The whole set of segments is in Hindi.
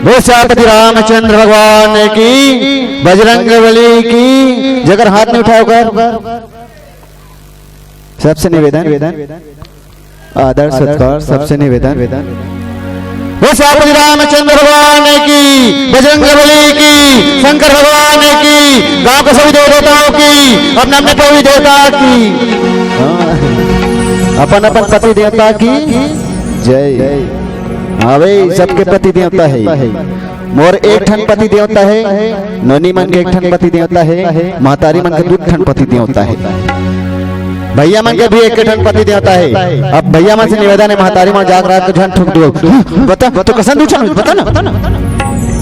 वो श्यापति रामचंद्र भगवान की, बजरंग बली की। जगह हाथ नहीं उठाओ कर, सबसे निवेदन, आदर सत्कार, सबसे निवेदन। वो श्यापति रामचंद्र भगवान की, बजरंग बली की, शंकर भगवान की, गांव के सभी देवताओं की, अपने अपने पति देवता की, अपन अपन पति देवता की जय। हाँ भाई, सबके पति देवता है। मोर एक ठन पति देवता है, नोनी मन के एक ठन पति देवता है, महतारी मन के दो ठन पति देवता है, भैया मन के भी एक ठन पति देवता है। अब भैया मन से निवेदन है, महतारी मन जाग रात को झन ठुक दो, बता तो कसन दू ठन, बता ना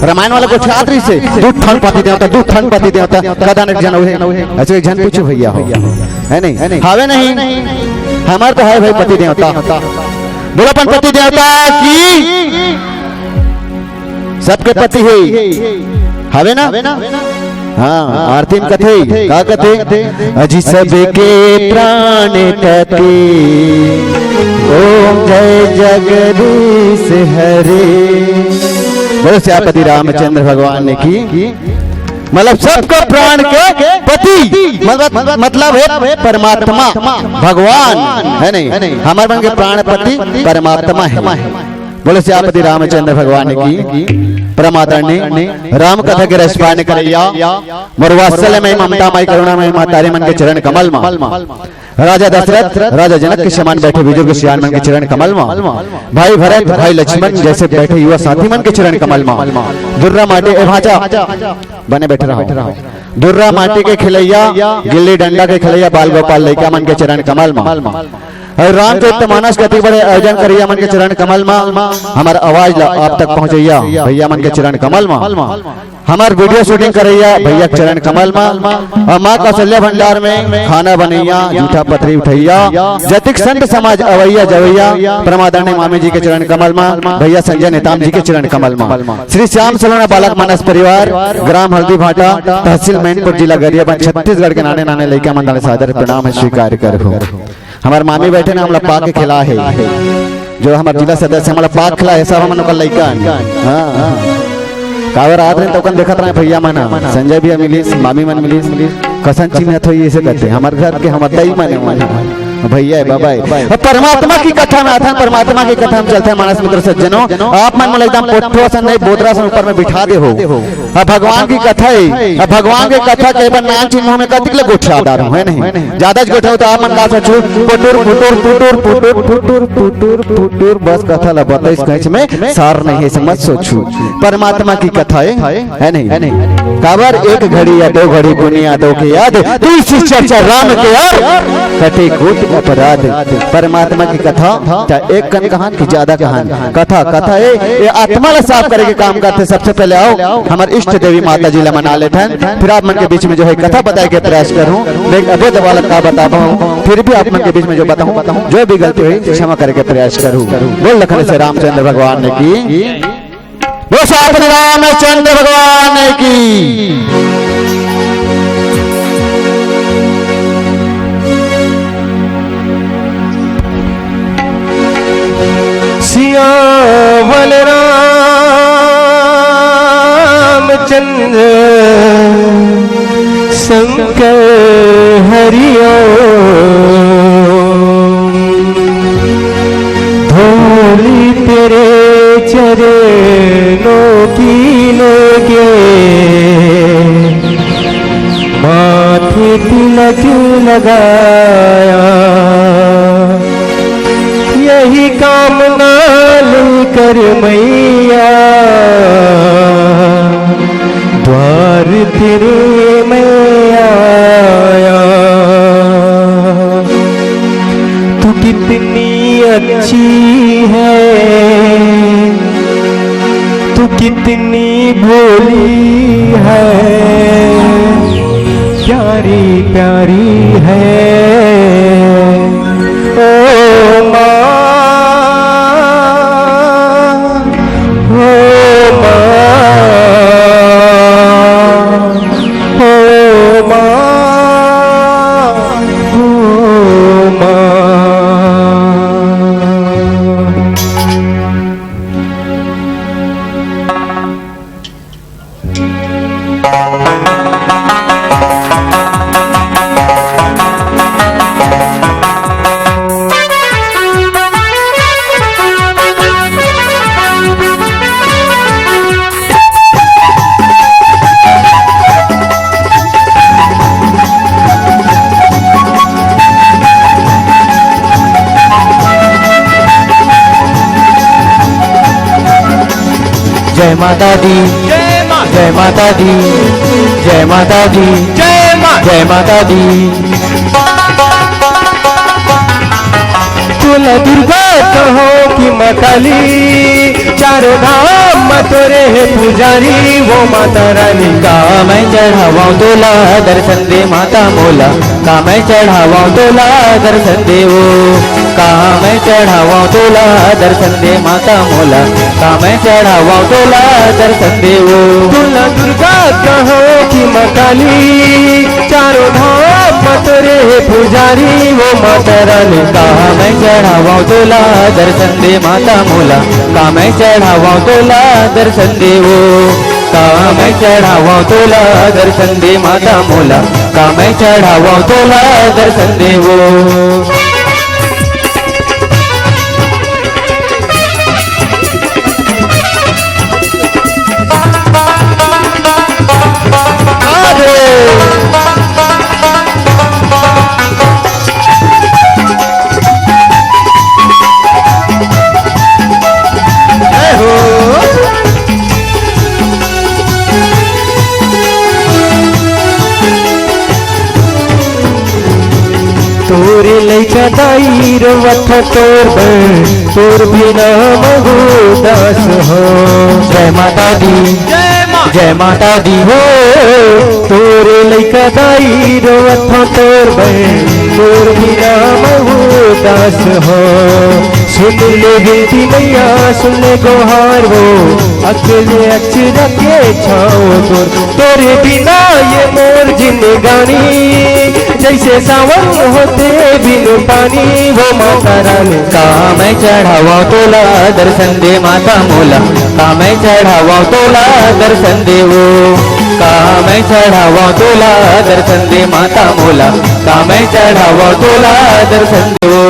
रामायण वाला को छात्री से दो ठन पति देवता, दो ठन पति देवता कदा न जन है। ऐसे एक जन पूछो भैया हो, है नहीं? हावे नहीं, हमार तो है भाई पति देवता। बोलो अपन पति देवता की, सबके पति है, हवे ना? हाँ, आरती में कथे का कथे, अजी सबके प्राण कथे, ओम जय जगदीश हरे। बोलो श्यापति रामचंद्र भगवान की, मतलब सबको प्राण के पति, मतलब है परमात्मा भगवान, है नहीं? हमारे मन के प्राण पति परमात्मा है। बोले श्यापति रामचंद्र भगवान की, परमादरणी राम कथा के रस पाने करैया, मोरवात्सल्य में ममता मई करुणा में महतारी मन के चरण कमल में, राजा दशरथ राजा जनक के समान बैठे विजय के सियान मन के चरण कमल में, भाई भरत भाई लक्ष्मण जैसे बैठे युवा साथी मन के चरण कमल में, दुर्रा माटी भाजा बने बैठे रहो, दुर्रा माटी के खिलैया, गिल्ली डंडा के खिलैया, बाल गोपाल लैका मन के चरण कमल में, और रामचरित मानस कति बड़े आयोजन करिया मन के चरण कमल में, हमार आवाज आप तक पहुंचैया भैया मन के चरण कमल में, हमार वीडियो शूटिंग करैया भैया के चरण कमल में, और माँ कौशल्या भंडार में खाना बनैया, जूठा पथरी उठैया, जतिक संत समाज अवैया जवैया, परमादरणी मामी जी के चरण कमल में, भैया संजय नेताम जी के चरण कमल में, श्री श्याम सलोना बालक मानस परिवार, ग्राम हल्दी भाटा, तहसील मैनपुर, जिला गरियाबंद, छत्तीसगढ़ के नाने नाने लड़का मंडल सादर प्रणाम स्वीकार करो। हमारे मामी बैठे ना, हमला पाक खिला है, जो हमारे जिला सदस्य हमला पाक खिला है, सब हमन का लइका। हां, कावर रात में तो कन देखत रहे भैया मना, संजय भी मिलिस, मामी मन मिलिस, कसन चिन्हत होई ऐसे कहते हमारे घर के हम तई माने भैया बाबा। परमात्मा की कथा में आता है, परमात्मा की कथा में चलते हैं मानस मित्र सज्जनों, आप मन में एकदम पोठोसन नहीं बोतरा से ऊपर में बिठा दे हो। अब भगवान की कथा है, अब भगवान की कथा के बार नाम चिन्हों में कतिक ले गोठा है नहीं, ज्यादा गोठा हो तो आप मन का सोचो पुटुर पुटुर पुटुर पुटुर पुटुर पुटुर पुटुर, बस कथा ला बताइस कहीं में सार नहीं है, समझ सोचो परमात्मा की कथा है नहीं? काबर एक घड़ी या दो घड़ी बुनियादों की याद, तुलसी चर्चा राम के यार, कटे कोट अपराध। परमात्मा की कथा चाहे एक कन कहान की ज्यादा कहान, कथा है ये आत्मा ला साफ करे के काम करते। सबसे पहले आओ हमारे इष्ट देवी माता जी ला मना लेते हैं, फिर आप मन के बीच में जो है कथा बताए के प्रयास करूं, लेकिन अबे दवाला का बता पाऊं, फिर भी आप मन के बीच में जो बताऊं, जो भी गलती हुई क्षमा करके प्रयास करूं। बोल लखन से रामचंद्र भगवान ने की, वो श्यापति रामचंद्र भगवान की। सियावल रामचंद्र शंकर हरिओ, धूली तेरे चरणों की लगे, माथे तिलक लगाया, यही कामना लेकर मैया द्वार तेरे मैया आया। तू कितनी अच्छी है, तू कितनी भोली है, प्यारी प्यारी है ओ माँ, जय माता दी, जय माता दी, जय माता दी, जय माता दी। तुला दुर्गा कहो कि माँ काली, चारों धाम तोरे है पुजारी, वो माता रानी का मैं चढ़ावा तोला, दर्शन दे माता मोला, का मैं चढ़ावा तोला, दर्शन दे वो, का मैं चढ़ावा तोला, दर्शन दे माता मोला, का मैं चढ़ावा तोला, दर्शन दे वो। तुला दुर्गा कहो कि माँ काली, चारों धाम तोरे है पुजारी, वो माता रानी का मैं चढ़ावा तोला, दर्शन दे माता मोला, का मैं चढ़ावा तोला, दर्शन दे वो, का मैं चढ़ावा तोला, दर्शन दे माता मोला, का मैं चढ़ावा तोला, दर्शन दे वो। तोरे लैका दाई रवथ तोर तोर बिना महू दास हो। जय माता दी, जय माता दी हो। तोरे लैका दाई रवथ तोर तोर बिना महू दास हो। सुन ले बेटी मैया, सुन ले गोहार वो, अकेले अक्षर के छाओ तोर, तोरे बिना ये मोर जिंदगानी, जैसे सावन होते बिन पानी, वो माता रानी का मैं चढ़ावा तोला, दर्शन दे माता मोला, का मैं चढ़ावा तोला, दर्शन दे वो, का मैं चढ़ावा तोला, दर्शन दे माता मोला, का मैं चढ़ावा तोला, दर्शन दे वो।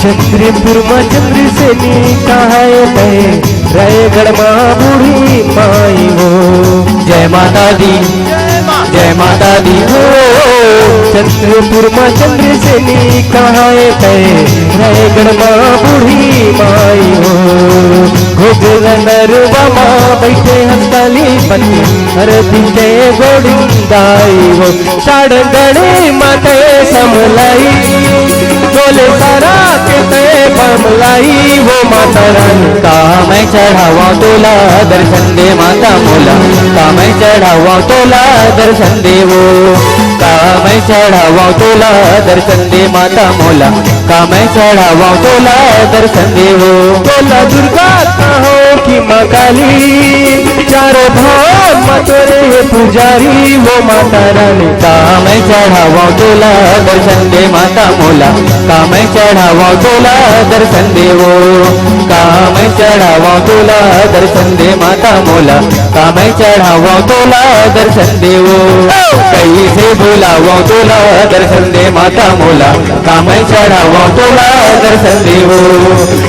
चंद्रपुर में चंद्र से निकाय है, रायगढ़ माँ बूढ़ी माई हो। जय माता दी, जय माता दी हो। चंद्रपुर में चंद्र से निकाय है, रायगढ़ माँ बूढ़ी माई हो। घोगला नरवा माँ बैठे हंसली बनी, हर दिखे गोड़िंदाई हो। साड़गढ़ी माते समलाई, बोले सारा के बमलाई, वो माता रानी का मैं चढ़ावा तोला, दर्शन दे माता मोला, का मैं चढ़ावा तोला, दर्शन दे वो, का मैं चढ़ावा तोला, दर्शन दे माता मोला, का मैं चढ़ावा तोला, दर्शन दे वो। तोला दुर्गा कहो कि माँ काली, चारों धाम तोरे पुजारी, वो माता रानी का मैं चढ़ावा तोला, दर्शन दे माता मोला, का मैं चढ़ावा तोला, दर्शन दे वो, का मैं चढ़ावा तोला, दर्शन दे माता मोला, का मैं चढ़ावा तोला, दर्शन दे वो। कैसे बुलावा तोला, दर्शन दे माता मोला, का मैं चढ़ावा तोला, दर्शन दे वो,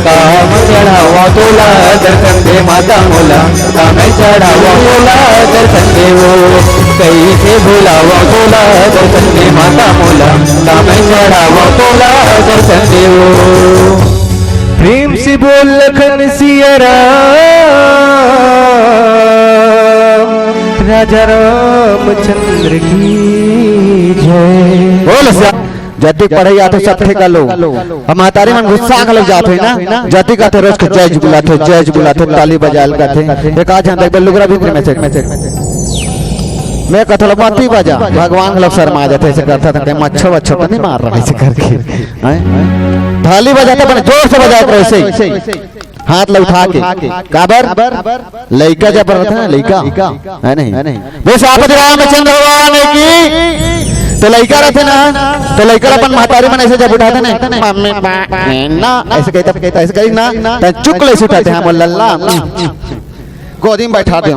का मैं चढ़ावा तोला, दर्शन दे माता मोला, का मैं चढ़ावा तोला, दर्शन दे वो। कैसे बुलावा तोला, दर्शन दे माता मोला, का मैं चढ़ावा तोला, दर्शन दे वो। प्रेम से बोल लखन सिया राम, राजा रामचंद्र की जय। बोल जति पढ़े आते सब ठेका लो, हम तारे मन गुस्सा के लग जाते ना, जति का रोज के जय बुलाते, जय बुलाते, ताली बजाल करते। एक आज हम देख लुगरा भी मैसेज मैं कथल मत ही बजा, भगवान लोग शर्मा जाते ऐसे करता था, कहीं मच्छर वच्छर तो नहीं मार रहा ऐसे करके, हैं? थाली बजाते बने जोर से बजाते ऐसे हाथ ला उठा के, काबर लइका जब रहता है लइका है नहीं वो सापति रामचंद्र भगवान की तो लइका रहते ना, तो लइका अपन महतारी मन ऐसे जब उठाते ना मम्मी ना ऐसे कहता ऐसे कही ना तो चुक ले उठाते हैं बोल लल्ला गोदी में बैठा दे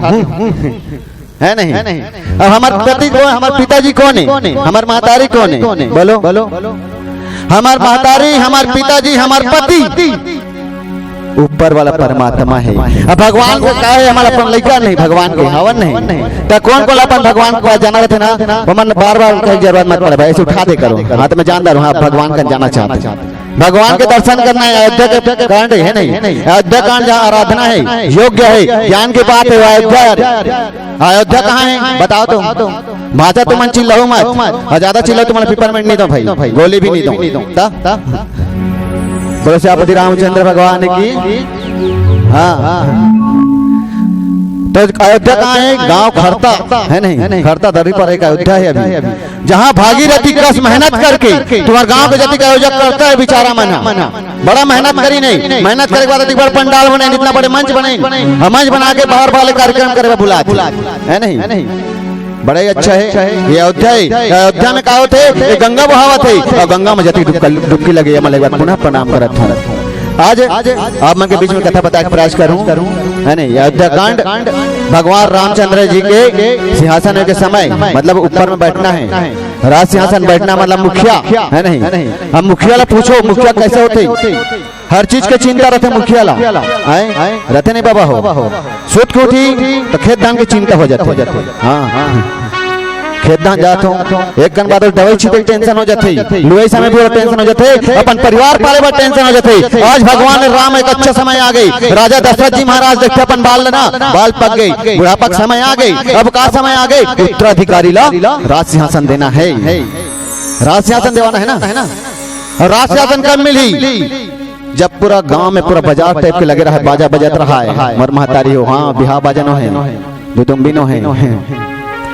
है नहीं। अब हमारे पति कौन, हमारे पिताजी कौन है, हमारे महतारी कौन है, बोलो बोलो, हमारे महतारी, हमारे पिताजी, हमारे पति ऊपर वाला परमात्मा है। अब भगवान को कहा है हमारा अपन लइका नहीं, भगवान के हवन नहीं, तो कौन को अपन भगवान को जाना रहते ना, वो मन बार बार कहीं जरूरत मत पड़े भाई, ऐसे उठा दे करो हाँ, तो मैं जानदार हूँ आप भगवान का जाना चाहते, भगवान के दर्शन करना है। अयोध्या के कांड है नहीं, अयोध्या कांड जहाँ आराधना है योग्य है, ज्ञान की बात है, अयोध्या अयोध्या कहाँ है बताओ तो, भाषा तुम चिल्लाओ मत, और ज्यादा चिल्लाओ तुम्हारा पिपरमेंट नहीं दो भाई, गोली भी नहीं दो। बोलो श्यापति रामचंद्र भगवान की। हाँ तो अयोध्या कहाँ है, गांव खरता है नहीं, खरता धरती पर एक अयोध्या है अभी, जहाँ भागीरथी कस मेहनत करके तुम्हारे गांव के जाति का आयोजक करता है बेचारा मना, बड़ा मेहनत करी नहीं, मेहनत करे के बाद एक बार पंडाल बने, इतना बड़े मंच बने, मंच बना के बाहर वाले कार्यक्रम करे बुला है नहीं, बड़ा ही अच्छा है ये अयोध्या है। अयोध्या में कहा थे गंगा बहावत है, और गंगा में जाती डुबकी लगी, मैं एक बार पुनः प्रणाम करता हूँ। आज आप मन के बीच में कथा बता के प्रयास करूं है नहीं। अयोध्या कांड भगवान रामचंद्र जी के सिंहासन के समय, मतलब ऊपर में बैठना है, राज सिंहासन बैठना मतलब मुखिया है नहीं। अब मुखिया ला पूछो मुखिया कैसे होते, हर चीज के चिंता रहते मुखिया ला रहते नहीं बाबा हो, सुत को उठी तो खेत धान की चिंता हो जाते, हाँ खेत धान जात हो, एक कन बाद दवाई छिटे टेंशन हो जाते, लुई समय भी टेंशन हो जाते, अपन परिवार पाले पर टेंशन हो जाते। आज भगवान राम एक अच्छा समय आ गई, राजा दशरथ जी महाराज देखते अपन बाल लेना, बाल पक गई, बुढ़ापा समय आ गई, अब का समय आ गई, उत्तराधिकारी ला राज सिंहासन देना है, राज सिंहासन देवाना है ना। राज सिंहासन कब मिली, जब पूरा गांव में पूरा बाजार टाइप के लगे रहा है, बाजा बजत रहा है, मर महतारी हो, हाँ बिहार बाजनो है, दुदुम्बिनो है,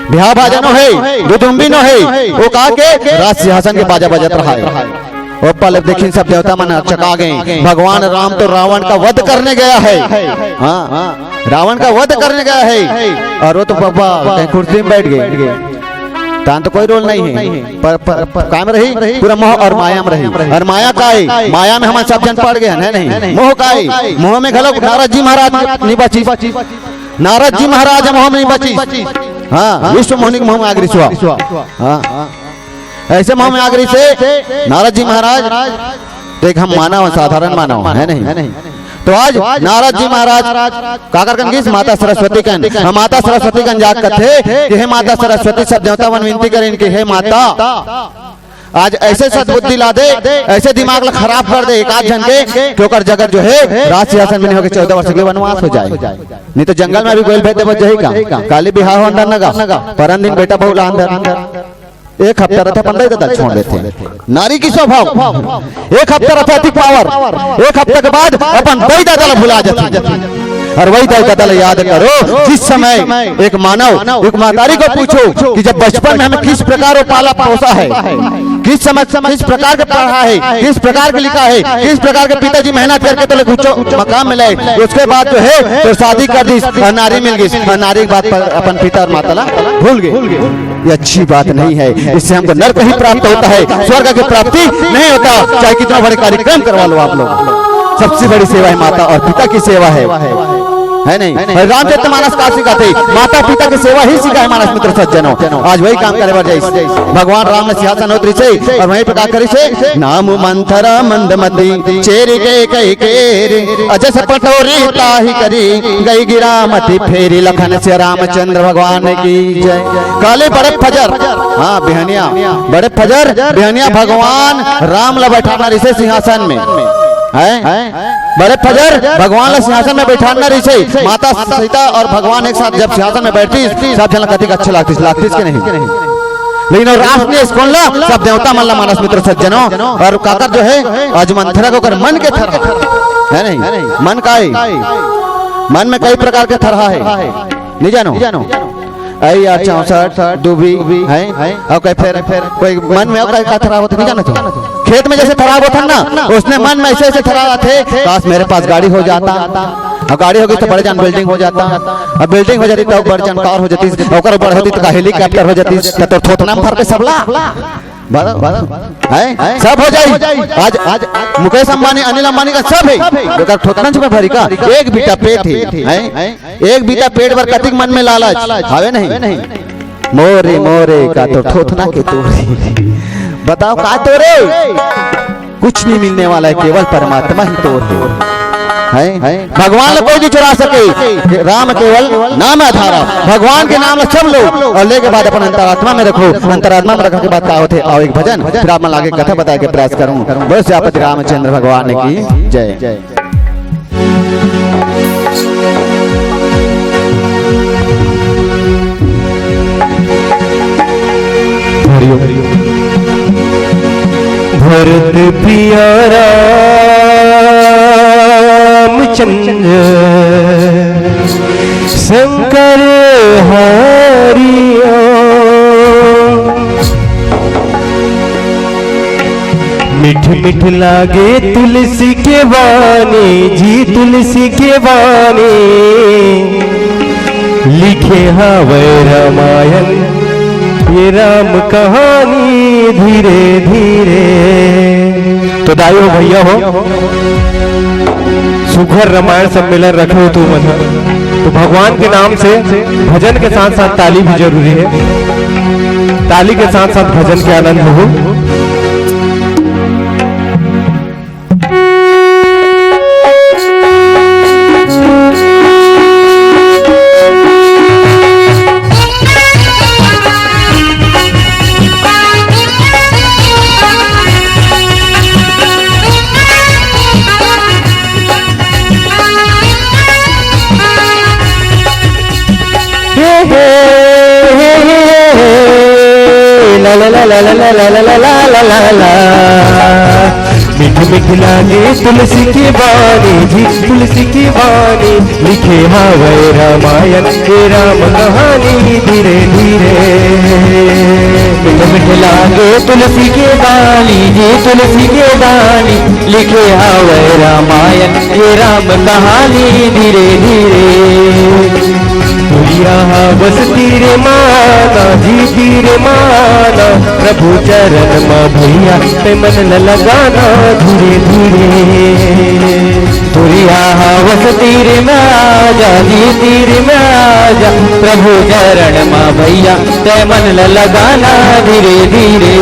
बिहार बाजनो है, दुदुम्बिनो है, वो कहा के राज सिंहासन के बाजा बजत रहा है। और पहले देखिए सब देवता मन चका गए, भगवान राम तो रावण का वध करने गया है, हाँ रावण का वध करने गया है, और वो तो बाबा कुर्सी में बैठ गए, तान तो कोई रोल नहीं है, पर काम रही पूरा मोह और माया में रही, और माया का है, माया में हमारे सब जन पड़ गए है नहीं, मोह का है, मोह में घलो नारद जी महाराज नहीं बची, नारद जी महाराज मोह में नहीं बची, हाँ विश्व मोहनी मोह में आगरी सुआ, हाँ ऐसे मोह में आगरी से नारद जी महाराज देख हम मानव साधारण मानव है नहीं। तो आज नारद जी महाराज काकर कंगीस माता सरस्वती कन, हम माता सरस्वती कन जाग कथे कि हे माता सरस्वती सब देवता मन विनती करें इनके, हे माता आज ऐसे सद्बुद्धि ला दे, ऐसे दिमाग ला खराब कर दे एक आध जन के, क्योंकि जगत जो है राज सिंहासन में नहीं होकर 14 वर्ष के वनवास हो जाए, नहीं तो जंगल में भी गोल भेद बच जाएगा, काली बिहार हो अंदर नगा परन दिन बेटा बहुला अंदर, एक हफ्ता रहता 15 दिन छोड़ देते, नारी की स्वभाव एक हफ्ता रहता अति पावर, एक हफ्ते के बाद अपन वही दादा भुला जाती, और वही दादा याद करो जिस समय एक मानव एक महतारी को पूछो कि जब बचपन में हमें किस प्रकार पाला पोसा है, किस समय किस प्रकार के पढ़ा है, किस प्रकार के लिखा है, किस प्रकार के पिताजी मेहनत करके तो कुछ मकाम मिले, उसके बाद जो है तो शादी कर दी, नारी मिल गई, नारी की बात पर अपन पिता और माता ला भूल गए, ये अच्छी बात नहीं है, इससे हमको नरक ही प्राप्त होता है, स्वर्ग की प्राप्ति नहीं होता, चाहे कितना बड़े कार्यक्रम करवा लो आप लोग। सबसे बड़ी सेवा है माता और पिता की सेवा है नहीं। रामचरितमानस का सिखाते माता पिता की सेवा ही सिखाए मानस मित्र सज्जनों, आज वही काम करे बर जाए, भगवान राम ने सिंहासन उतरी से और वही प्रकार करी से, नाम मंथरा मंदमती चेरी गए कई केरे, अजस पटोरी ताही करी गई गिरामती फेरी, लखन से रामचंद्र भगवान की जय। काले बड़े फजर, हाँ बिहनिया बड़े फजर बिहनिया भगवान राम ला बैठाना रिसे सिंहासन में है, बड़े फजर भगवान ला सिंहासन में बैठाना रही से, माता सीता और भगवान एक साथ जब सिंहासन में बैठी सब जन कथी अच्छा लागती के नहीं, लेकिन और राष्ट्रीय स्कूल ला सब देवता मन ला मानस मित्र सज्जनों, और काकर जो है आज मंथरा को कर मन के थर है नहीं, मन का है, मन में कई प्रकार के थरहा है नहीं जानो, या 64 डूबी है और कहीं फिर कोई मन में और का खराब होता नहीं जाना तो खेत में जैसे खराब होता ना उसने मन में ऐसे ऐसे खराब थे काश मेरे पास गाड़ी हो जाता और गाड़ी होगी तो बड़े जान बिल्डिंग हो जाता और बिल्डिंग हो जाती तो बड़े जान कार हो जाती और बड़ होती तो हेलीकॉप्टर हो जाती तो थोतना भर के सबला है सब हो जाए। आज आज मुकेश अंबानी अनिल अंबानी का सब है ठोतना छुपा भरी का एक बीटा पेट है एक बीटा पेट पर कतिक मन में लालच हावे नहीं मोरे मोरे का तो ठोतना के तोरे बताओ का तोरे कुछ नहीं मिलने वाला है केवल परमात्मा ही तोरे है भगवान कोई नहीं चुरा सके राम केवल नाम आधारा भगवान के नाम सब लो और लेके बाद अपन अंतरात्मा में रखो अंतरात्मा में रखने के बाद क्या होते आओ एक भजन फिर आप आगे कथा बता के प्रयास करूं बस आपति रामचंद्र भगवान की जय जय। भरत प्रिया रामचंद्र शंकर हरिओ मिठ मिठ लागे तुलसी के वाणी जी तुलसी के वाणी लिखे हावै रामायण ये राम कहानी धीरे धीरे। तो दाइयो भैया हो सुघर रामायण सम्मेलन रखे हो तू मन तो भगवान के नाम से भजन के साथ साथ ताली भी जरूरी है ताली के साथ साथ भजन के आनंद हो। मिठ मिठ लागे तुलसी की वाणी जी तुलसी की वाणी लिखे हावै रामायण के राम कहानी धीरे धीरे। मिठ मिठ लागे तुलसी की वाणी जी तुलसी की वाणी लिखे हावै रामायण के राम कहानी धीरे धीरे। बस तीरे माना जी तीरे माना प्रभु चरण में भैया पे मन न लगाना धीरे धीरे। तुरिया बस तीरे में आजा जी तीरे में आजा प्रभु चरण में भैया पे मन न लगाना धीरे धीरे।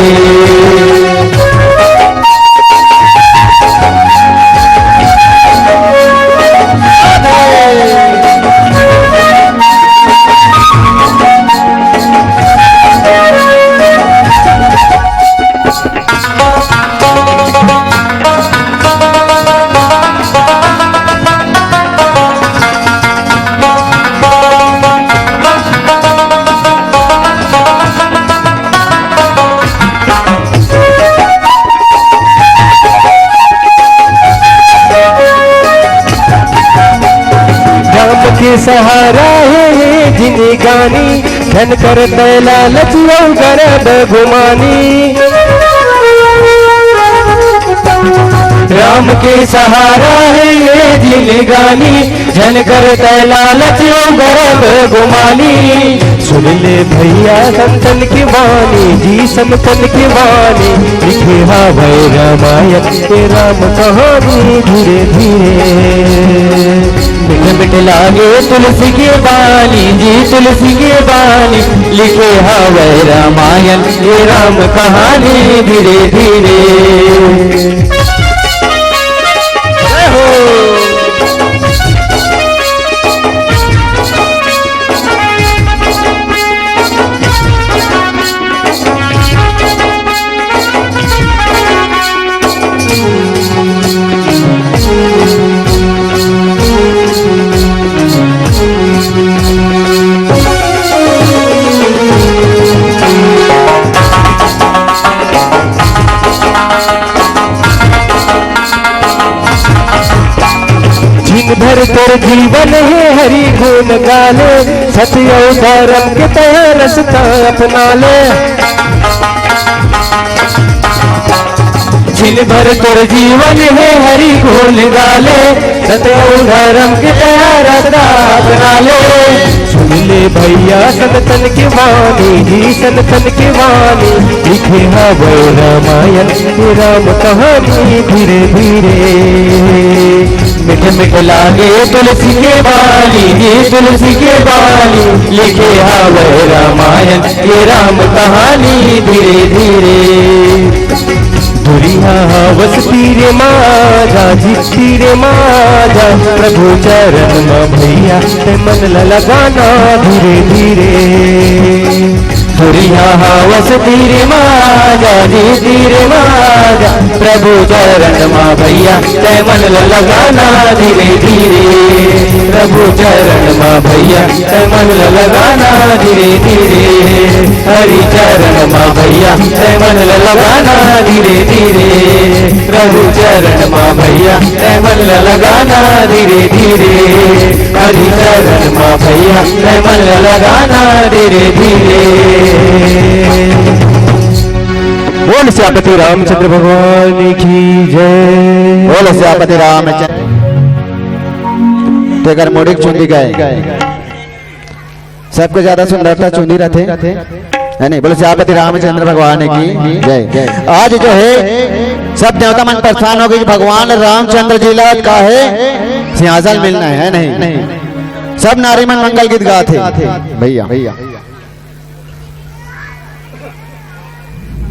सहारा है जिन्हें गानी धन कर तैला लचुओ गरब घुमानी। राम के सहारा है ये जिन्हें गानी धन कर तैला लचुओ गरब घुमानी। सुन ले भैया संतन की वाणी जी संतन की वाणी लिखे हावै रामायण के राम कहानी धीरे धीरे। मिठ मिठ लागे तुलसी की वाणी जी तुलसी की वाणी लिखे हावै रामायण ये राम कहानी धीरे धीरे। भर तोर जीवन है हरि गुण गाले, सत्य और धर्म के तय रास्ता अपना ले। दिन भर तोर जीवन है हरि गुण गाले, सत्य और धर्म के तय रास्ता अपना ले। सुन ले भैया संतन की वाणी जी, संतन की वाणी लिखे हवे रामायण राम कहानी। धीरे धीरे मिठ मिठ लागे तुलसी के बाली जी, तुलसी के बाली लिखे हवे रामायण ये राम कहानी। धीरे धीरे दुरिया हवस तीरे माजा जी, तीरे माजा प्रभु चरण में भैया ते मन लगाना। धीरे धीरे दुरिया हवस तीरे माजा जी, तीरे माजा प्रभु चरण में भैया ते मन लगाना। धीरे धीरे प्रभु चरण में भैया ते मन लगाना। धीरे धीरे हरि चरण में भैया ते मन लगाना। धीरे धीरे प्रभु चरण में भैया ते मन लगाना। धीरे धीरे हरि चरण में भैया ते मन लगाना। धीरे धीरे। बोल सियापति रामचंद्र भगवान की जय। बोल सियापति रामचंद्र। तो अगर मोड़ी चुनी गए सबको ज्यादा सुंदरता चुनी रहते है नहीं। बोले सियापति रामचंद्र भगवान की जय। आज जो है सब देवता मन परेशान हो गई, भगवान रामचंद्र जी ला का है सिंहासन मिलना है नहीं। सब नारी मन मंगल गीत गाते भैया।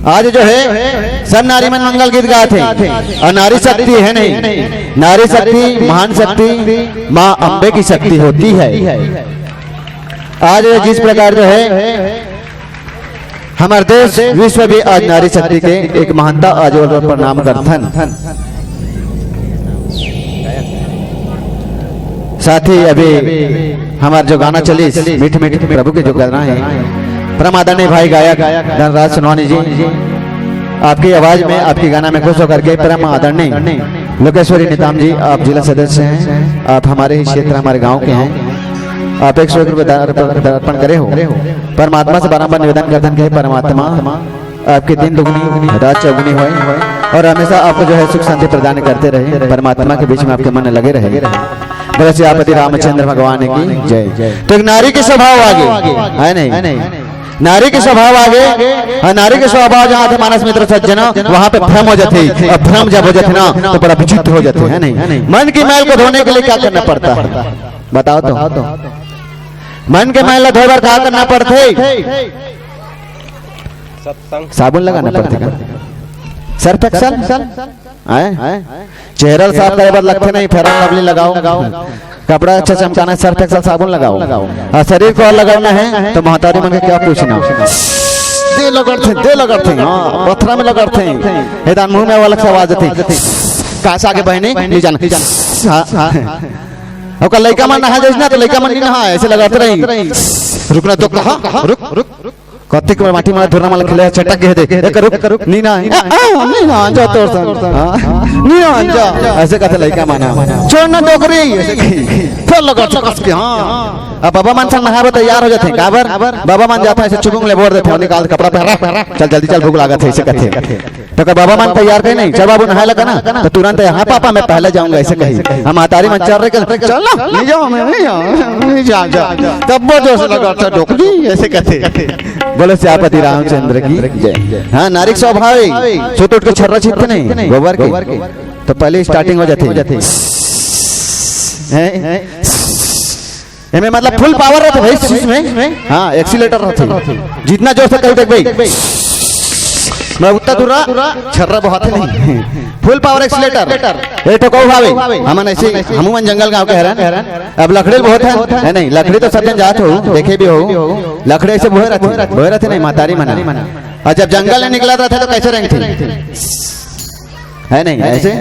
आज जो है सब नारी मन मंगल गीत गाते और नारी शक्ति है नहीं। नारी शक्ति महान शक्ति माँ अम्बे की शक्ति होती है। आज जिस प्रकार जो है हमारे देश विश्व भी आज नारी शक्ति के एक महानता आज और प्रणाम करथन। साथ ही अभी हमारा जो गाना चली मीठ मीठ प्रभु के जो गाना है, परम आदरणीय भाई गायक धनराज सोनवानी जी, आपकी आवाज में आपकी गाना में खुश होकर के परम आदरणीय लोकेश्वरी निताम जी, आप जिला सदस्य हैं, आप हमारे ही क्षेत्र हमारे गांव के हैं। आप 100 रुपये अर्पण करे हो। परमात्मा से बारंबार निवेदन करते हैं परमात्मा आपके दिन दुगनी रात चौगुनी हो और हमेशा आपको जो है सुख शांति प्रदान करते रहे। परमात्मा के बीच में आपके मन लगे रहे। बोले सियापति रामचंद्र भगवान की जय। तो एक नारी के स्वभाव आगे है नहीं। नारी के स्वभाव आगे और नारी के स्वभाव जहाँ थे मानस मित्र सज्जन वहाँ पे भ्रम हो जाते, और भ्रम जब हो जाते ना तो बड़ा विचित्र हो जाते है नहीं। मन की मैल को धोने के लिए क्या करना पड़ता है बताओ तो। मन के मैल धोए क्या करना पड़ते? साबुन लगाना पड़ते का? सर्फ एक्सल चेहरा साफ करे बार लगते नहीं, फेयर लवली लगाओ, कपड़ा अच्छा चमकाना, सर्फ एक्सल साबुन लगाओ। और शरीर को लगाना है तो महतारी मन के क्या पूछना, दे लगड़ते हाँ पत्थरा में लगड़ते हैं, मुंह में अलग से आवाज आती काश आगे बहने नहीं जाना। और लड़का मन नहा जाए ना तो लड़का मन नहीं नहा ऐसे लगाते रही। रुकना तो कहा रुक कत्ती के माटी मार धुरना माल खिले चटक के दे रुक नहीं ना जा तो नहीं जा ऐसे कहते लड़का माना छोड़ना डोकरी फिर लगा कस के। हाँ अब बाबा मान सन नहावे तैयार हो जाते हैं काबर बाबा मान जाता है ऐसे चुबुंग ले बोर देते हैं, निकाल कपड़ा पहना चल जल्दी चल भूख लागत है ऐसे कहते। तो कब बाबा मान तैयार कहीं नहीं, चल बाबू नहाए लगा ना तो तुरंत हाँ पापा मैं पहले जाऊंगा ऐसे कही। हम मातारी मन चल रहे चल नहीं जाओ मैं नहीं जा तब वो जोर से लगा डोकरी ऐसे कहते। बोले सियापति रामचंद्र की जय। हाँ नारी स्वभाव छोटे उठ के छर्रा छीपते नहीं गोबर के, तो पहले स्टार्टिंग हो जाती है मतलब फुल पावर रहते भाई इसमें। हाँ एक्सीलेटर रहते जितना जोर से कहते भाई मैं उतना दूर छर्रा बहुत नहीं, फुल पावर एक्सीलेटर ये तो कहो भावे हम ऐसे हम जंगल गांव के हैरान। अब लकड़ी बहुत है नहीं, लकड़ी तो सब जन जात हो देखे भी हो, लकड़ी ऐसे बोहे रहते नहीं मातारी मना। और जब जंगल में निकला था तो कैसे रहेंगे है नहीं ऐसे।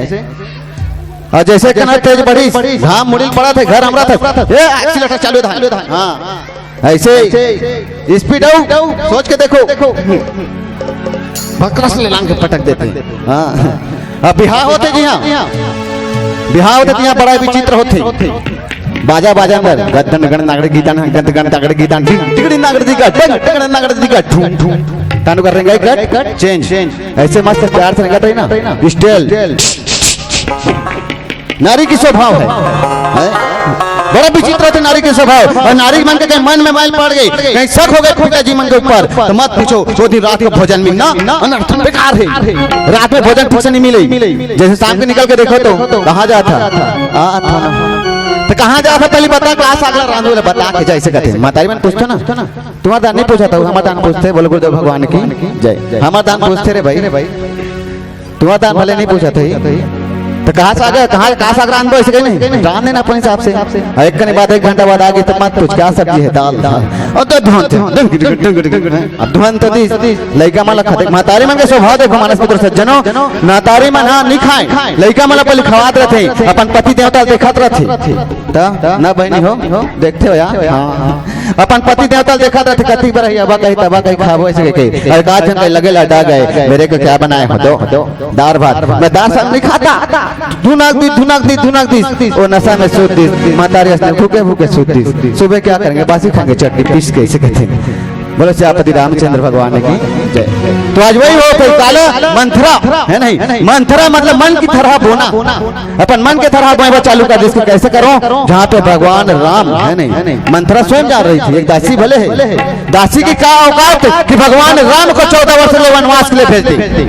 और जैसे कना तेज बढ़ी घाम मुड़िल पड़ा था घर हमरा था एक्सीलेटर चालू था। हाँ ऐसे स्पीड आउट सोच के देखो बकरस ले लांग के पटक देते हैं। हाँ अब बिहार होते जी हाँ बिहार होते यहाँ बड़ा विचित्र होते बाजा बाजा अंदर गद्दन गण नागड़ गीता ना गद्दन गण नागड़ गीता टिकड़ी नागड़ दी कट टिकड़ी नागड़ दी कट ठूम ठूम तानु कर रहेंगे कट चेंज ऐसे मस्त प्यार से लगता है ना स्टाइल नारी की स्वभाव है बड़ा विचित्र है नारी के स्वभाव। और नारी मन के कहीं मन में मैल पड़ गई, कहीं शक हो गए खुद जीवन के ऊपर, तो मत पूछो वो दिन रात का भोजन मिलना अनर्थ बेकार है। रात में भोजन ठीक से नहीं मिले, जैसे शाम के निकल के देखो तो कहाँ जाता तो कहाँ जाता पहले बता क्लास अगला रांध वाला बता के जैसे कहते मातारी मन पूछते ना तुम्हारा दान नहीं पूछा था, हमारा दान पूछते बोले गुरुदेव भगवान की जय, हमारा दान पूछते रे भाई तुम्हारा दान भले नहीं पूछा था तो कहाँ से आ गया कहाँ से आकर आंदो ऐसे नहीं रान देना अपने हिसाब से। एक करने बाद 1 घंटा बाद आ गई तो मत कुछ क्या सब्जी है दाल और तो धुन तो लड़का माला खाते मातारी मन के स्वभाव देखो मानस पुत्र सज्जनों नातारी मन हाँ नहीं खाए लड़का माला पहले खवात रहते अपन पति देवता देखत रहते ना बहनी हो देखते हो यार अपन पति देवता देखत रहते कति पर अब कहीं तबा कहीं खाबो ऐसे कहीं और काज कहीं लगे लटा गए मेरे को क्या बनाए हो दो दाल भात मैं दाल सब नहीं खाता धुनाक दी वो नशा में सूत दी मातारी भूखे भूखे सूत दी सुबह क्या करेंगे बासी खाएंगे चटनी पीस के इसे कहते हैं। बोलो श्रीपति रामचंद्र भगवान की जय। तो आज वही हो फिर काला मंथरा है नहीं, मंथरा मतलब मन की तरह बोना, अपन मन के तरह बोना चालू कर इसको कैसे करो जहाँ पे भगवान राम है नहीं। मंथरा स्वयं जा रही थी, एक दासी भले है, दासी की क्या औकात कि भगवान राम को 14 वर्ष के वनवास के लिए भेजती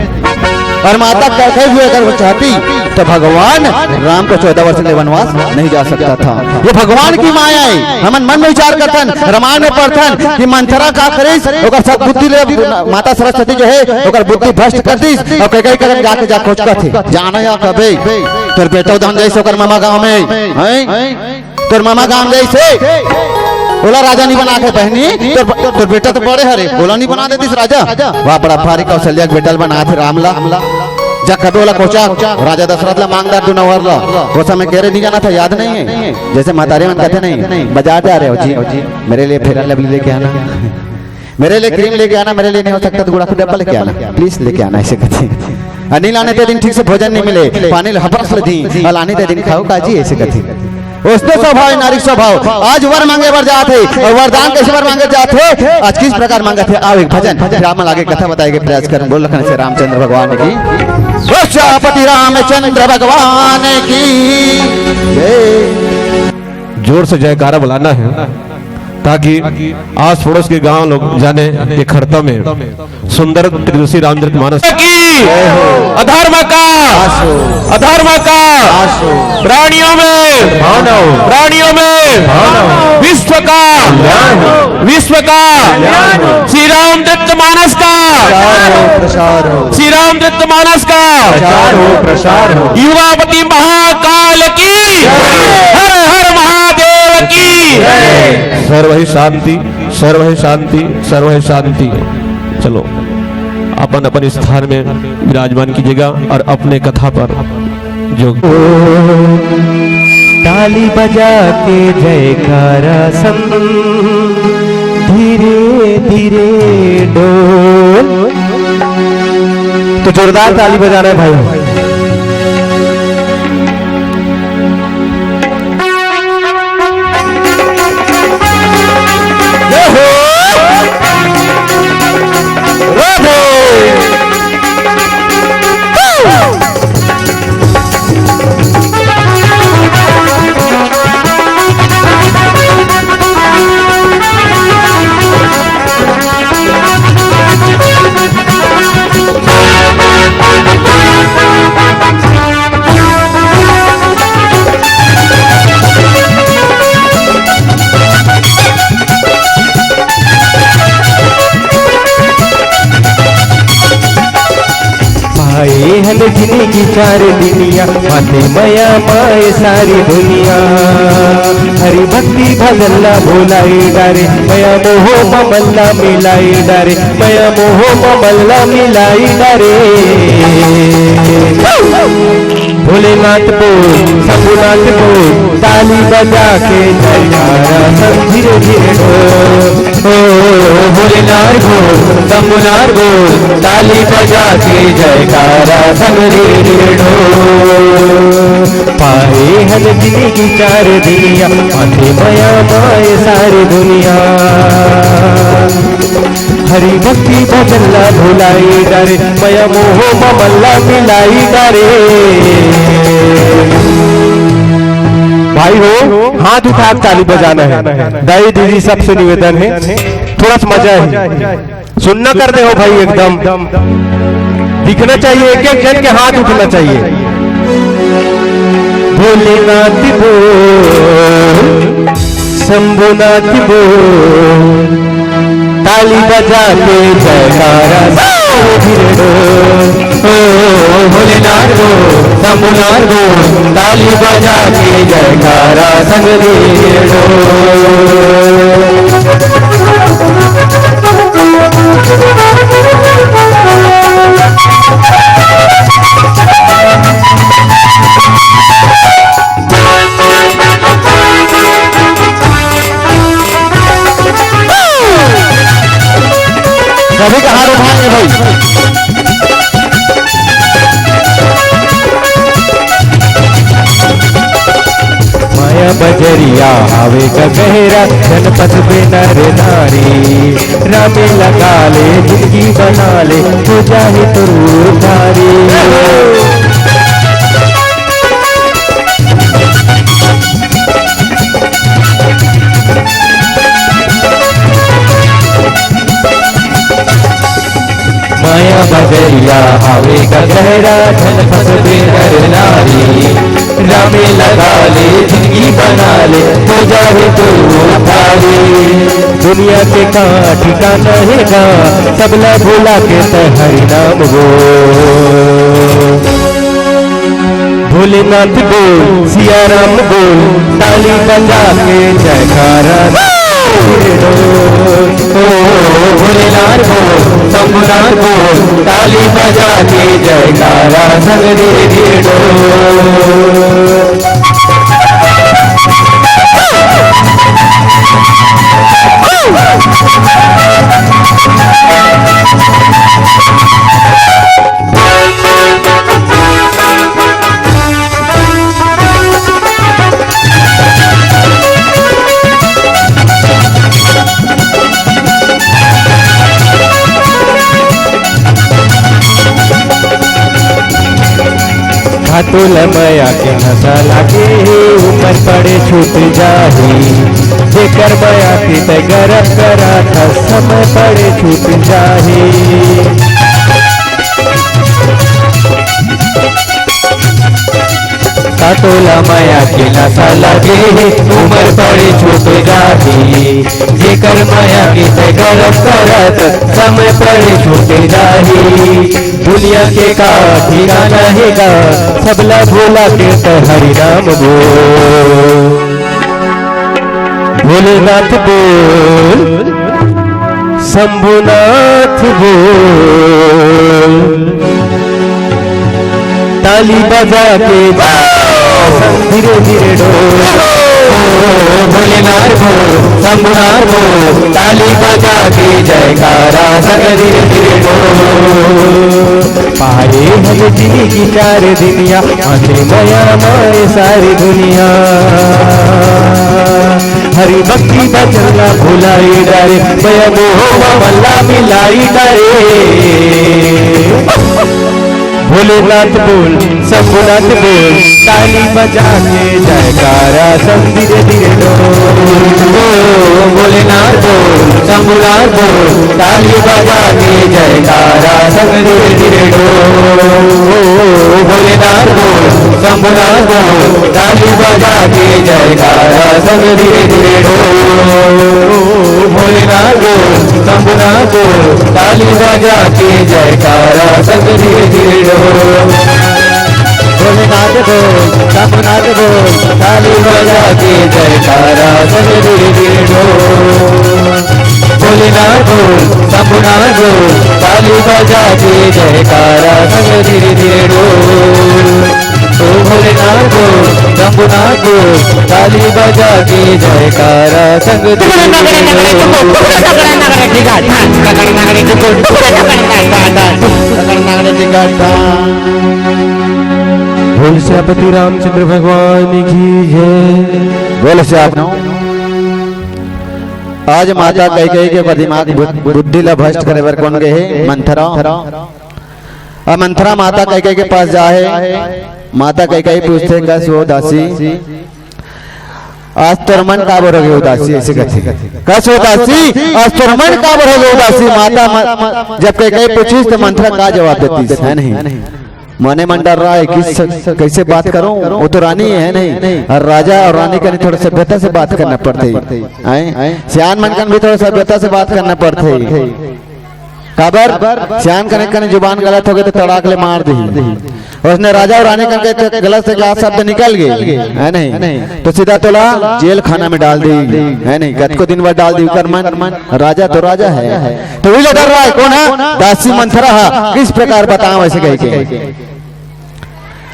और माता कहे हुए अगर वो चाहती तो भगवान राम को 14 वर्ष के वनवास नहीं जा सकता था। ये भगवान की माया है। हम मन में विचार करतन रामायण में पढ़तन कि मंथरा का करिस ओकर सब बुद्धि ले माता सरस्वती जो है ओकर बुद्धि भ्रष्ट कर दिस और कई कदम जाके जा खोज कर थे जाना या कबे तोर बेटा उदाहरण जैसे ओकर मामा गांव में हैं तोर मामा गांव जैसे बोला राजा नहीं बना के बहनी तो बेटा तो बड़े हरे बोला नहीं बना देती राजा वहाँ बड़ा भारी कौशल्या बेटा बना थे रामला जा कभी बोला कोचा राजा दशरथ ला मांगदार तू नवर ला वो समय कह रहे नहीं जाना था याद नहीं है जैसे मातारी मन कहते नहीं बाजार जा रहे हो जी मेरे लिए फेरा लवली लेके आना मेरे लिए क्रीम लेके आना मेरे लिए नहीं हो सकता तो गुड़ा का डब्बा लेके आना प्लीज लेके आना ऐसे कहते नहीं लाने ते दिन ठीक से भोजन नहीं मिले पानी हपरस दी लाने ते दिन खाओ काजी ऐसे कहते उसने स्वभाव नारी स्वभाव आज वर मांगे वर जाते और वरदान कैसे वर मांगे जाते आज किस प्रकार मांगे थे आओ एक भजन राम आगे कथा बताएंगे प्रयास करें बोल रखने से रामचंद्र भगवान की श्रीपति रामचंद्र भगवान की जोर से जयकारा बुलाना है ताकि आस पड़ोस के गांव लोग जाने ये खड़ता में सुंदर त्रिदशी रामचरितमानस की अधर्म का प्राणियों में विश्व का श्री रामचरितमानस का युवापति महाकाल की हर हर महादेव की सर्व ही शांति। चलो अपन अपन स्थान में विराजमान कीजिएगा और अपने कथा पर जो ताली बजा के जयकारा संग धीरे धीरे डोल। तो जोरदार ताली बजा रहे भाई। जिनी की 4 दुनिया माते मया माए सारी दुनिया हरि भक्ति भजल्ला भोलाई डारे मया मोहो ममल्ला मिलाई डारे मया मोहो ममल्ला मिलाई डारे भोलेनाथ बोल शंभुनाथ बोल ताली बजा के जयकारा सब धीरे धीरे हो भोलेनाथ बोल शंभुनाथ बोल ताली बजा के जयकारा संग धीरे ढोल पाए हल जिंदगी चार दिया माथे मया माए सारी दुनिया हरि भक्ति भजल्ला भुलाई डारे मया मोह मल्ला मिलाई डारे भाई हो हाथ उठा ताली बजाना है। दाई दीदी सबसे निवेदन है थोड़ा सा मजा है सुनना कर दे हो भाई एकदम दिखना चाहिए एक एक जन के हाथ उठना चाहिए। भोलेनाथ बोल शंभुनाथ बोल ताली बजा के जयकारा भोलेनाथ बोल शंभुनाथ बोल ताली बजा के जयकारा संग धीरे सभी का हाथ उठाएंगे भाई। माया बजरिया आवे का गहरा जनपद में नर नारी रामे लगा ले जिंदगी बना ले तू चाहे तो रूधारी माया बजरिया आवे का गहरा जनपद में नर नारी रामे लगा ले जिंदगी बना ले हो जाए तो उधारी दुनिया के का ठिकाना है गा सबला भोला के हरि नाम वो भोलेनाथ बोल सिया राम बोल ताली बजा के जयकारा भोलेनाथ बोल शंभुनाथ बोल ताली बजा के जयकारा संग धीरे ढोल खातुल मया के नशा लागे ऊपर पड़े छूट जाही जेकर मया के गरम करा था समय पड़े छूट जाही काटोला माया के नशा लगे उमर पड़े छूट जाही जेकर माया के गरम करत समय पड़े छूट जाही दुनिया के का ठिकाना है गा सबला भोला के तो हरि नाम बोल भोलेनाथ बोल शंभुनाथ बोल ताली बजा के धीरे धीरे ढोल भोलेनाथ बोल शंभुनाथ बोल ताली बजा के जयकारा संग धीरे धीरे ढोल पाए हम जिंदगी चार दुनिया आंखें मया माए सारी दुनिया हरि भक्ति बचना भुलाई डारे मया मोह मल्ला मिलाई डारे भोलेनाथ बोल शंभुनाथ बोल ताली बजा के जयकारा संग धीरे धीरे भोलेनाथ बोल शंभुनाथ बोल ताली बजा के जयकारा संग धीरे धीरे भोलेनाथ बोल शंभुनाथ बोल ताली बजा के जयकारा संग धीरे धीरे भोलेनाथ बोल शंभुनाथ बोल ताली बजा के जयकारा संग धीरे धीरे भोलेनाथ बोल शंभुनाथ बोल ताली बजा के जयकारा संग धीरे धीरे भोलेनाथ बोल शंभुनाथ बोल ताली बजा के जयकारा संग धीरे धीरे भोलेनाथ बोल शंभुनाथ बोल ताली बजा के जयकारा संग धीरे धीरे घटा। बोल श्यापति रामचंद्र भगवान की जय। बोल श्याम। आज माता कैकेयी के दिमाग बुद्धि ला भ्रष्ट करे बर कौन गए मंथरा। अब मंथरा माता कैकेयी के पास जाए। माता कैकेयी पूछते कस वो दासी आज तोर मन का बरोगे उदासी, ऐसे कहते कस हो दासी आज तोर मन का बरोगे उदासी। माता जब कैकेयी पूछी तो मंथरा का जवाब देती है नहीं। मने मन डर रहा है किस कैसे बात करूं, वो तो रानी है नहीं। और राजा और रानी का थोड़ा सभ्यता से बात करना पड़ते है। सियान मन का भी थोड़ा सभ्यता से बात करना पड़ते है। काबर सियान कने जुबान गलत हो गए तो तड़ाक ले मार दी। उसने राजा और रानी का गलत से क्या शब्द निकल गए है नहीं तो सीधा तोला जेल खाना में डाल दी है नहीं। गत को दिन भर डाल दी कर मन राजा तो राजा है तो वही डर रहा है कौन है दासी मंथरा। किस प्रकार बताओ ऐसे कह के।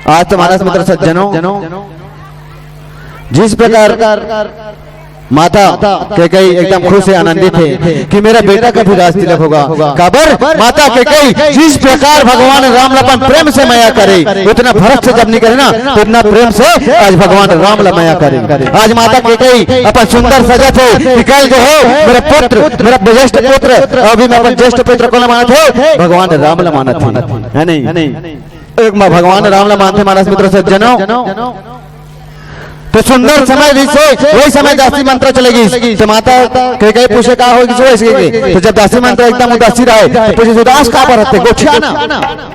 आज तो मानस मित्र सज्जनों जिस प्रकार माता कैकेयी एकदम खुश है आनंदित है कि मेरा बेटा का भी राज तिलक होगा। काबर माता कैकेयी जिस प्रकार भगवान राम लपन प्रेम से माया करे उतना भरत से जब निकले ना तो उतना प्रेम से आज भगवान राम ला माया करे। आज माता कैकेयी अपन सुंदर सजत है निकल जो है मेरा पुत्र मेरा ज्येष्ठ पुत्र अभी मैं अपन ज्येष्ठ पुत्र को मानत है भगवान राम ला मानत है नहीं। एक भगवान राम ला मानते मानस मित्र सज्जनों तो सुंदर समय से वही समय दासी मंत्र चलेगी। तो माता कैकेयी पूछे का होगी तो जब दासी मंत्र एकदम उदासी रहे तो पूछे उदास का पर रहते गोठिया ना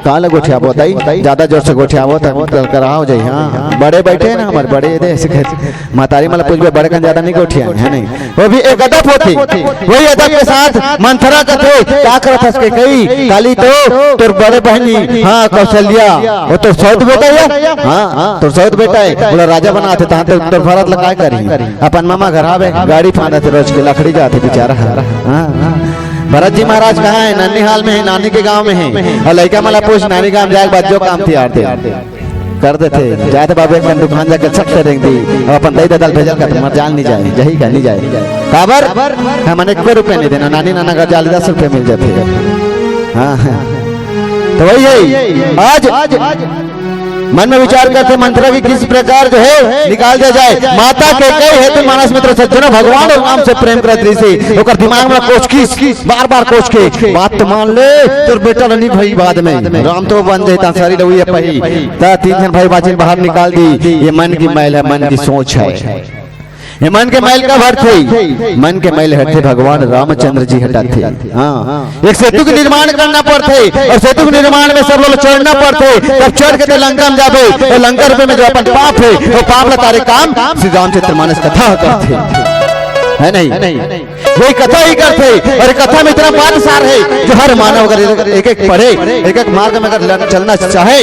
कहाँ गोठिया बताई ज्यादा जोर से गोठिया कराओ जाए। हाँ बड़े बैठे ना हमारे बड़े ऐसे मातारी मतलब पूछ बड़े का ज्यादा नहीं गोठिया है नहीं। वो भी एक अदब होती वही अदब के साथ मंथरा का थे क्या करता कैकेयी काली तो तोर बड़े बहनी हाँ कौशल्या वो तो सौत बेटा है। हाँ तो सौत बेटा है बोला राजा बनाते उत्तर भारत लगा करी अपन मामा घर आवे गाड़ी फाना थे रोज के लकड़ी जाते बेचारा। भरत जी महाराज कहाँ है नन्हीहाल में है नानी के गांव में है और लड़का मला पूछ नानी गांव जाए बाद जो काम थी आरते कर देते जाते बाबे का दुकान जाकर सब करें दी और अपन दही दल भेजल कर मर जान नहीं जाए जही का नहीं जाए काबर हमने कोई रुपए नहीं देना नानी नाना का जाल 10 रुपए मिल जाते। हाँ तो वही है आज मन में विचार करते मंत्र की किस प्रकार जो है निकाल दिया जाए। माता कैकेयी है तो मानस मित्र सज्जनों भगवान और राम से प्रेम करती से ओकर दिमाग में कोच खींच बार बार कोच के बात तो मान ले तोर बेटा नहीं भाई बाद में राम तो बन जाता सारी रही है पही ता 3 जन भाई बाजी बाहर निकाल दी। ये मन की मैल है मन की सोच है। ये मन के मैल का भर थे मन के मैल हटते भगवान रामचंद्र जी हटाते। हाँ एक सेतु के निर्माण करना पड़ते और सेतु के निर्माण में सब लोग चढ़ना पड़ते तब चढ़ के लंका में जाते और लंका रूपये में जो अपन पाप है वो पाप ला तारे काम श्री रामचंद्र मानस कथा करते है नहीं वही कथा ही करते। और कथा में इतना बात सार है जो हर मानव अगर एक एक पढ़े एक एक मार्ग में अगर चलना चाहे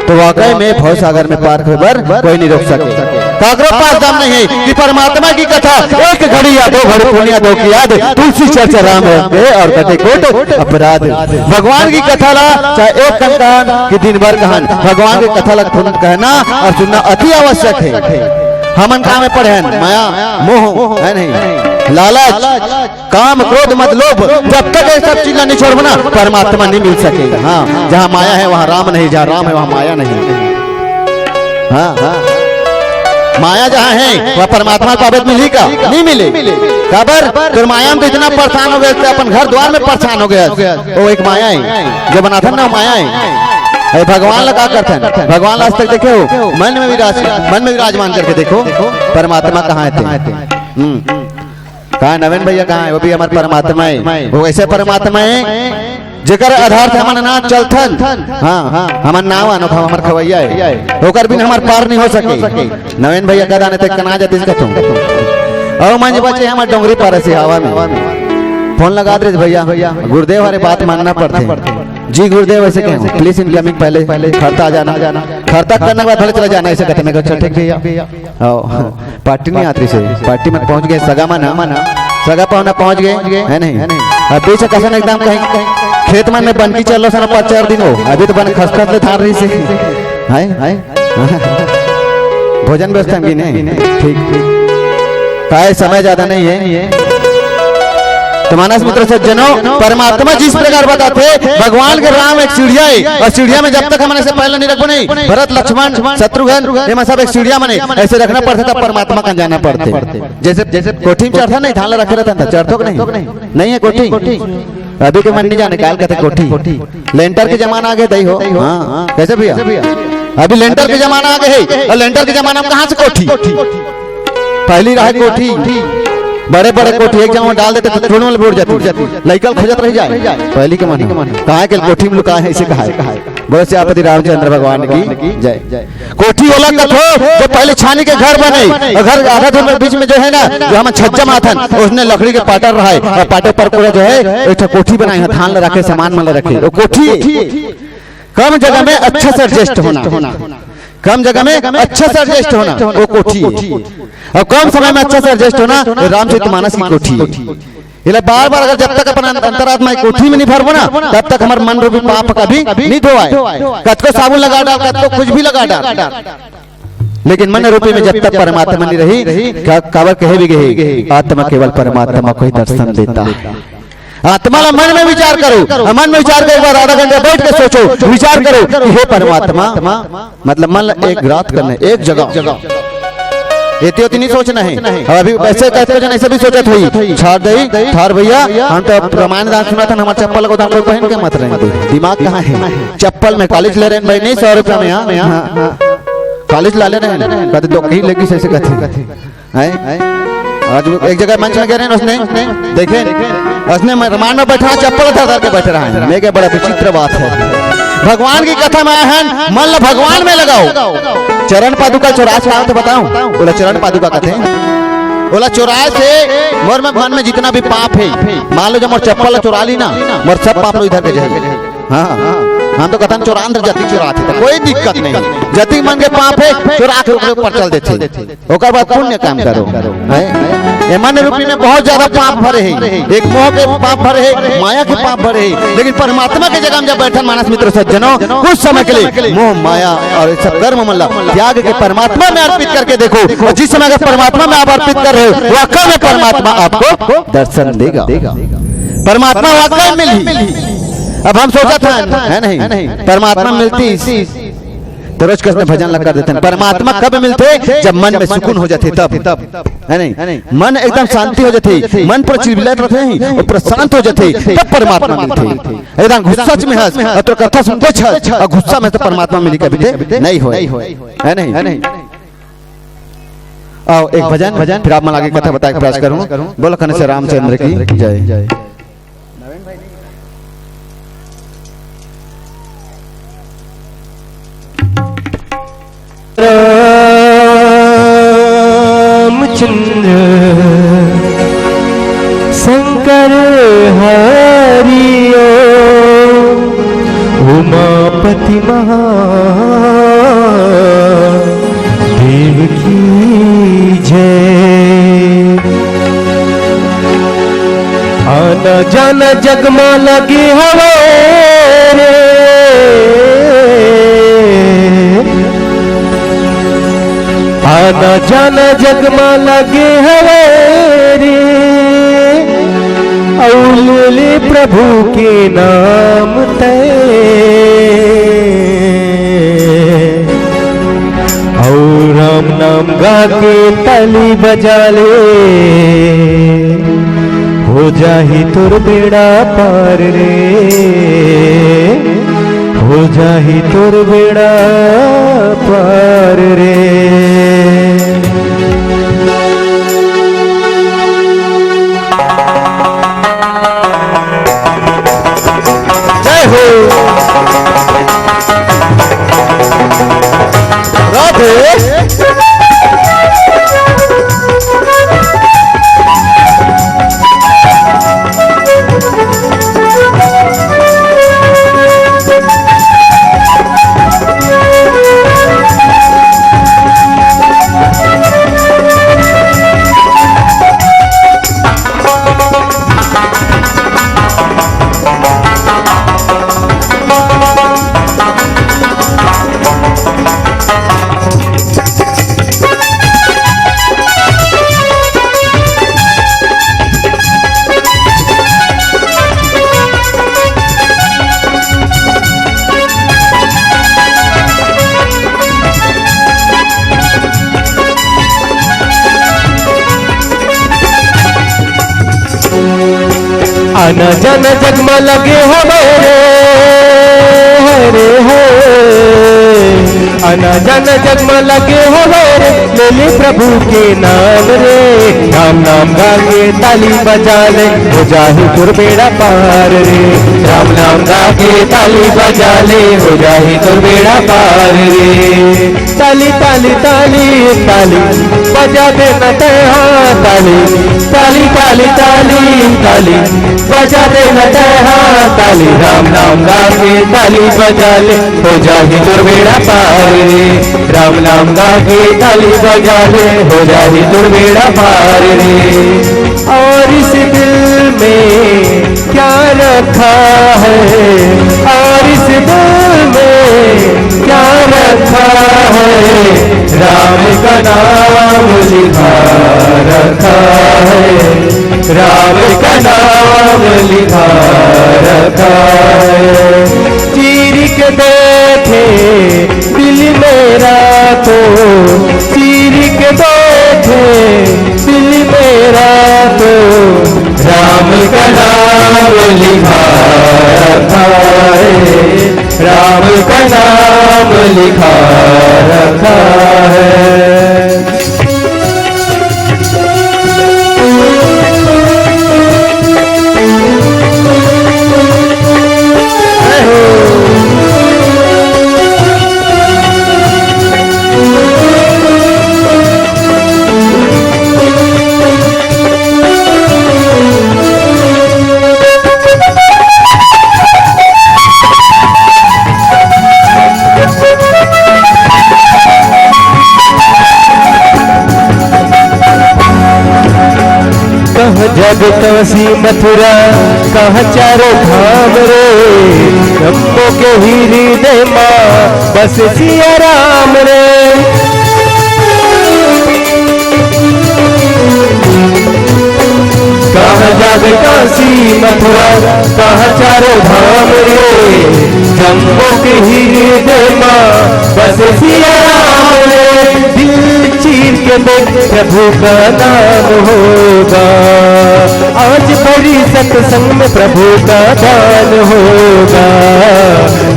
तो वाकई में भव सागर में पार होकर कोई नहीं रोक सके। पास दम नहीं है कि परमात्मा की कथा एक घड़ी या 2 घड़ी पुण्य 2 की याद तुलसी चर्चा राम और कटे कोट अपराध। भगवान की कथा ला चाहे एक कहान कि दिन भर कहान भगवान की कथा ला कहना और सुनना अति आवश्यक है। हमन काम में पढ़े माया मोह है नहीं लालच काम क्रोध मत लोभ जब तक ये सब चीज नहीं छोड़ना परमात्मा नहीं मिल सकेगा। हाँ जहाँ माया है वहाँ राम नहीं जहाँ राम है वहाँ माया नहीं। हाँ माया जहाँ है वह परमात्मा को अवैध मिली का नहीं मिले काबर तो माया में तो इतना परेशान हो गया अपन घर द्वार में परेशान हो गया वो एक माया है जो बना था ना माया है। भगवान लगा करते हैं भगवान आज तक देखे हो मन में विराजमान करके देखो परमात्मा कहाँ थे। कहा नवीन भैया कहाँ है वो भी हमारे परमात्मा है। वो ऐसे परमात्मा है जेकर आधार से हमारा नाच चलथन। हाँ हमार नाव अनोखा हमार खवैया है होकर भी हमार पार नहीं हो सके। नवीन भैया का दाने तक कना जाते इसका तुम और मंज बचे हमारे डोंगरी पार से हवा में फोन लगा दे भैया गुरुदेव हमारे बात मानना पड़ते जी गुरुदेव ऐसे कहें प्लीज इनकमिंग पहले खरता आ जाना खरता करने के बाद भले चला जाना ऐसे कहते मैं ठीक भैया पार्टी नहीं आती से पार्टी में पहुंच गए सगा माना सगा पावना पहुंच गए है नहीं। अब पीछे कसन एकदम कहीं खेत में बनकी चल रहा सर 4 दिन हो अभी तो बन खसखस ले थार रही से है भोजन व्यवस्था भी नहीं ठीक काय समय ज्यादा नहीं है तो मानस मित्र सज्जनों, परमात्मा जिस प्रकार बताते भगवान के राम एक सीढ़िया है, और सीढ़िया में जब तक हमने से पहले नहीं रखो नहीं, भरत लक्ष्मण शत्रुघ्न ये सब एक सीढ़िया में ऐसे रखना पड़ता था, परमात्मा का जाना पड़ते। जैसे जैसे कोठी में चढ़ता नहीं, ढाला रखे रहता था, चढ़तो नहीं है कोठी। अभी के मन नहीं जाने काल कहते कोठी, लेंटर के जमाना आगे दई हो। हाँ कैसे भैया, अभी लेंटर के जमाना आ गए, और लेंटर के जमाना में कहाँ से कोठी, पहली रहा कोठी, बड़े बड़े कोठी एक जगह डाल देते तो ढूंढने में जाती, लड़का खोजत रह जाए। पहली के मन कहाँ के कोठी में लुका है, इसे कहा है। बोले श्रीपति रामचंद्र भगवान की जय। कोठी वाला कथो जो पहले छानी के घर बने, और घर आधा दूर में बीच में जो है ना, जो हम छज्जा माथन, उसने लकड़ी के पाटर रहा है, और पाटे पर पूरा जो है एक कोठी बनाई है, थान ले रखे, सामान में रखे। वो कोठी कम जगह में अच्छा से एडजस्ट होना, कम जगह में अच्छा से एडजस्ट होना, वो कोठी। और कम समय में अच्छा से एडजस्ट होना, रामचरितमानस की कोठी। इला बार बार अगर जब तक अपन अंतरात्मा कोठी में नहीं भरबो ना, तब तक हमारे मन रूपी पाप कभी नहीं धोआए। कत को साबुन लगा डाल, कत को कुछ भी लगा डाल, लेकिन मन रूपी में जब तक परमात्मा नहीं रही, कावर कहे भी गए आत्मा केवल परमात्मा को ही दर्शन देता है। आत्मा ला मन में विचार करो, मन में विचार के एक बार आधा घंटा बैठ के सोचो, विचार करो कि हे परमात्मा, मतलब मन एक रात करने एक जगह इतनी नहीं सोचना है। अभी ऐसे कहते हो जन ऐसे भी सोचत हुई छाड़ दई ठार भैया, हम तो रामायण दान सुना था, हमारे चप्पल को दाम पहन के मत रहे, दिमाग कहाँ है। चप्पल में कॉलेज ले रहे भाई, नहीं 100 रुपया में यहाँ कॉलेज ला ले रहे हैं, कहते दो कहीं लगी से कहते। आज एक जगह मंच में कह रहे हैं, उसने देखे उसने रामायण में बैठा चप्पल उठा के बैठ रहा है। मैं क्या बड़ा विचित्र बात है। भगवान की कथा में है, मन भगवान में लगाओ। चरण पादुका चौरास तो बताऊं, बोला चरण पादुका कहते हैं, बोला चौरास से मोर में मन में जितना भी पाप है, मान लो जब मोर चप्पल चुरा ली ना, मोर सब पाप इधर के जाए। हाँ हम तो कथन चौरांध्र जति चुराते थे, कोई दिक्कत नहीं, जति मन के पाप है चुरा के ऊपर चल देते, ओकर बाद पुण्य काम करो। ये मन रूपी में बहुत ज्यादा पाप भरे हैं, एक मोह के पाप भरे हैं, माया के पाप भरे हैं, लेकिन परमात्मा के जगह में जब बैठन मानस मित्र सज्जनों, कुछ समय के लिए मोह माया और सब कर्म मल्ला त्याग के परमात्मा में अर्पित करके देखो, और जिस समय अगर परमात्मा में आप अर्पित कर रहे हो, वाकई में परमात्मा आपको दर्शन देगा, परमात्मा वाकई मिली। अब हम सोचा था है नहीं परमात्मा मिलती तो रोज कृष्ण भजन लग कर देते हैं। परमात्मा कब मिलते, जब मन में सुकून हो जाते, तब है नहीं, मन एकदम शांति हो जाती, मन पर चिलबिलाट रहते हैं और प्रशांत हो जाते, तब परमात्मा मिलते। एकदम गुस्सा में हंस और तो कथा सुनते छ और गुस्सा में तो परमात्मा मिली कभी नहीं हो, है नहीं। आओ एक भजन, फिर आप मैं आगे कथा बताए प्रयास करूँ। बोलो कन्हैया श्री रामचंद्र की जय। रामचंद्र शंकर हरिओ, उमापति महादेव की जय। आना जाना जगमा लगे हवा रे, आना जाना जगमा लगे हवेरे, औले प्रभु के नाम ते, और राम नाम गा के ताली बजा ले, हो जाही तुर बेड़ा पार रे, हो जाही तुर बेड़ा पार रे। जय हो राधे। आना जाना जगमा लगे हो मेरे हरे हो आना जाना जगमा लगे हो मेरे ले ले प्रभु के नाम रे राम नाम गा के ताली बजा ले हो जाहि तुर बेड़ा पार रे राम नाम गा के ताली बजा ले हो जाहि तुर बेड़ा पार रे ताली ताली ताली ताली बजा दे न तेहा ताली ताली ताली ताली ताली बजा दे न तेहा ताली राम नाम गा के ताली बजा ले हो जाहि तुर बेड़ा पार रे राम नाम गा के ताली बजा ले हो जाहि तुर बेड़ा पार रे और इस दिल में क्या रखा है और इस दिल में क्या रखा है राम का नाम लिखा रखा है राम का नाम लिखा रखा है चीर के देखे दिल मेरा तो चीर के देखे दिल मेरा तो राम का नाम लिखा रखा है राम का नाम लिखा रखा है जग काशी मथुरा कहाँ चारों धाम रे जम्मू के हृदय माँ बस सिया राम रे कहाँ जग काशी मथुरा कहाँ चारों धाम रे जम्मू के हृदय माँ बस सिया राम रे दिल चीर के देख प्रभु का नाम होगा आज बड़ी सत्संग में प्रभु का दान होगा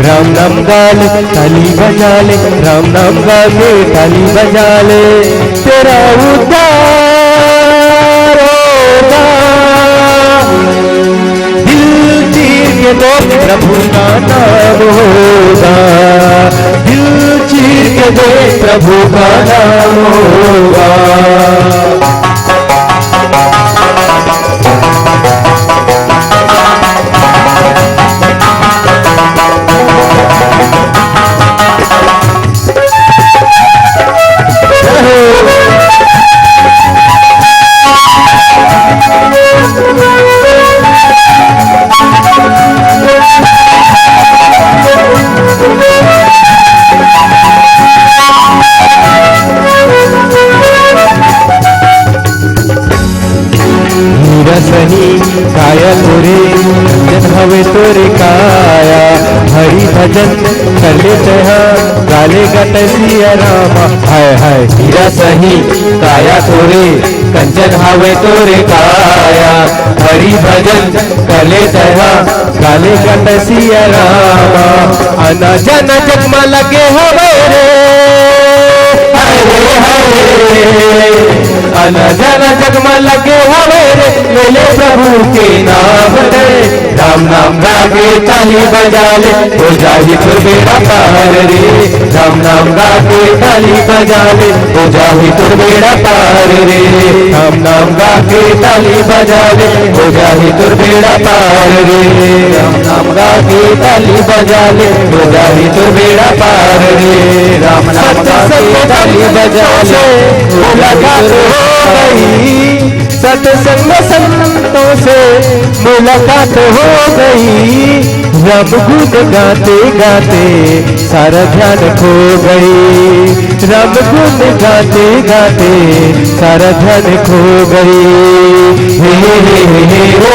राम नाम गाले ताली बजा ले राम नाम गाले ताली बजा ले तेरा उद्धार होगा दिल चीर के देख प्रभु का नाम होगा दिल चीर के देख प्रभु का नाम होगा सही काया तोरे जन हवे तोरे काया हरि भजन करले चहा गाले गटसिया रामा हाय हाय हीरा सही काया तोरे कंचन हवे तोरे काया हरि भजन करले चहा गाले गटसिया रामा आना जाना जगमा लगे हवे रे आना जाना जगमा लगे हवे रे मेरे प्रभु के नाम रे राम नाम गाके ताली बजा ले हो जाहि तुर बेड़ा पार रे राम नाम गाके ताली बजा ले हो जाहि तुर बेड़ा पार रे राम नाम गाके ताली बजा ले हो जाहि तुर बेड़ा पार रे राम नाम गाके ताली बजा ले हो जाहि तुर बेड़ा पार रे राम नाम गाके ताली बजा ले मुलाकात हो गई सत्संग संतों से मुलाकात हो गई रब गुण गाते गाते सारा ध्यान खो गई रब गुण गाते गाते सारा ध्यान खो गई हे हे हो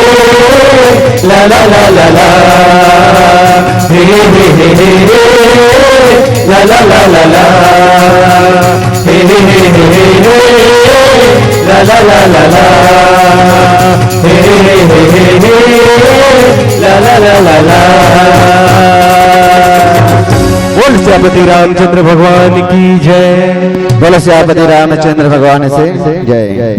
ला ला ला ला ला हे ला ला ला ला ला हे ला ला ला ला ला ला ला ला ला ला। बोल श्रीपति रामचंद्र भगवान की जय। बोलो श्रीपति रामचंद्र भगवान से जय।